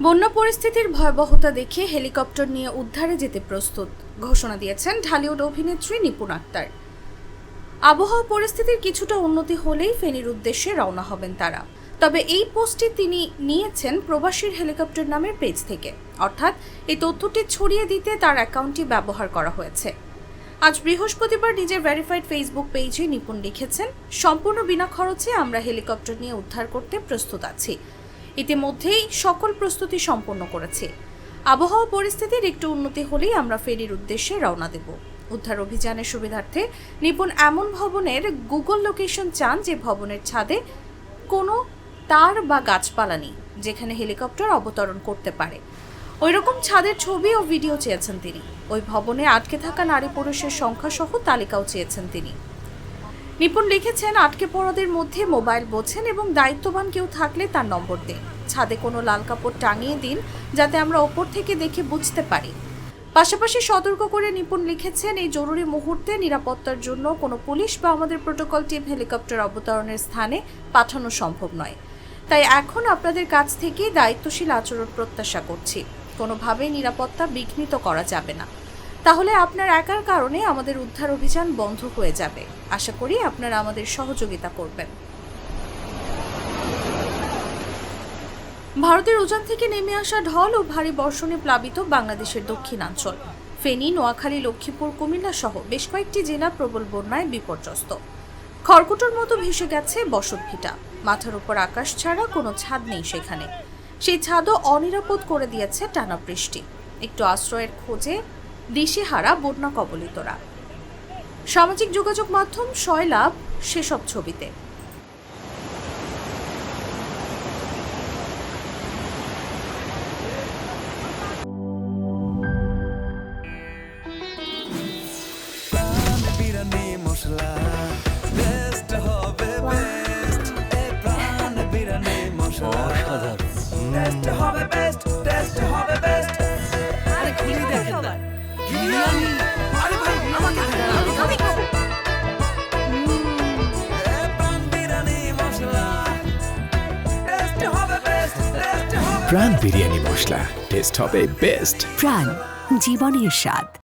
বন্যা পরিস্থিতির ভয়াবহতা দেখে হেলিকপ্টার নিয়ে উদ্ধারে যেতে প্রস্তুত ঘোষণা দিয়েছেন ঢালিউড অভিনেত্রী নিপুণ আক্তার। আবহাওয়া পরিস্থিতির কিছুটা উন্নতি হলেই ফেনীর উদ্দেশ্যে রওনা হবেন তারা। তবে এই পোস্টটি তিনি নিয়েছেন প্রবাসীর হেলিকপ্টার নামের পেজ থেকে, অর্থাৎ এই তথ্যটি ছড়িয়ে দিতে তার অ্যাকাউন্টটি ব্যবহার করা হয়েছে। আজ বৃহস্পতিবার নিজের ভেরিফাইড ফেসবুক পেজে নিপুণ লিখেছেন, সম্পূর্ণ বিনা খরচে আমরা হেলিকপ্টার নিয়ে উদ্ধার করতে প্রস্তুত আছি। ইতিমধ্যেই সকল প্রস্তুতি সম্পন্ন করেছি। আবহাওয়া পরিস্থিতির একটু উন্নতি হলেই আমরা ফেনীর উদ্দেশ্যে রওনা দেব। উদ্ধার অভিযানের সুবিধার্থে নিপুণ এমন ভবনের গুগল লোকেশন চান যে ভবনের ছাদে কোনো তার বা গাছপালা নেই, যেখানে হেলিকপ্টার অবতরণ করতে পারে। ওইরকম ছাদের ছবি ও ভিডিও চেয়েছেন তিনি। ওই ভবনে আটকে থাকা নারী পুরুষের সংখ্যা সহ তালিকাও চেয়েছেন তিনি। নিপুণ লিখেছেন, আটকে পড়াদের মধ্যে মোবাইল বোঝেন এবং দায়িত্ববান কেউ থাকলে তার নম্বর দিন। ছাদে কোনো লাল কাপড় টাঙিয়ে দিন যাতে আমরা ওপর থেকে দেখে বুঝতে পারি। পাশাপাশি সতর্ক করে নিপুণ লিখেছেন, এই জরুরি মুহূর্তে নিরাপত্তার জন্য কোনো পুলিশ বা আমাদের প্রোটোকল টিম হেলিকপ্টার অবতরণের স্থানে পাঠানো সম্ভব নয়। তাই এখন আপনাদের কাছ থেকে দায়িত্বশীল আচরণ প্রত্যাশা করছি। কোনোভাবেই নিরাপত্তা বিঘ্নিত করা যাবে না, তাহলে আপনার একার কারণে আমাদের উদ্ধার অভিযান বন্ধ হয়ে যাবে। আশা করি আপনারা আমাদের সহযোগিতা করবেন। ভারতের উজান থেকে নেমে আসা ঢল ও ভারী বর্ষণে প্লাবিত বাংলাদেশের দক্ষিণাঞ্চল। ফেনী, নোয়াখালী, লক্ষ্মীপুর, কুমিল্লা সহ বেশ কয়েকটি জেলা প্রবল বন্যায় বিপর্যস্ত। খড়কুটোর মতো ভেসে গেছে বসতভিটা। মাথার উপর আকাশ ছাড়া কোনো ছাদ নেই সেখানে। সেই ছাদও অনিরাপদ করে দিয়েছে টানা বৃষ্টি। একটু আশ্রয়ের খোঁজে দিশেহারা বন্যা কবলিতরা। সামাজিক যোগাযোগ মাধ্যম সয়লাভ সেসব ছবিতে। প্রাণ বিরিয়ানি মশলা, টেস্ট হবে বেস্ট। প্রাণ, জীবনের স্বাদ।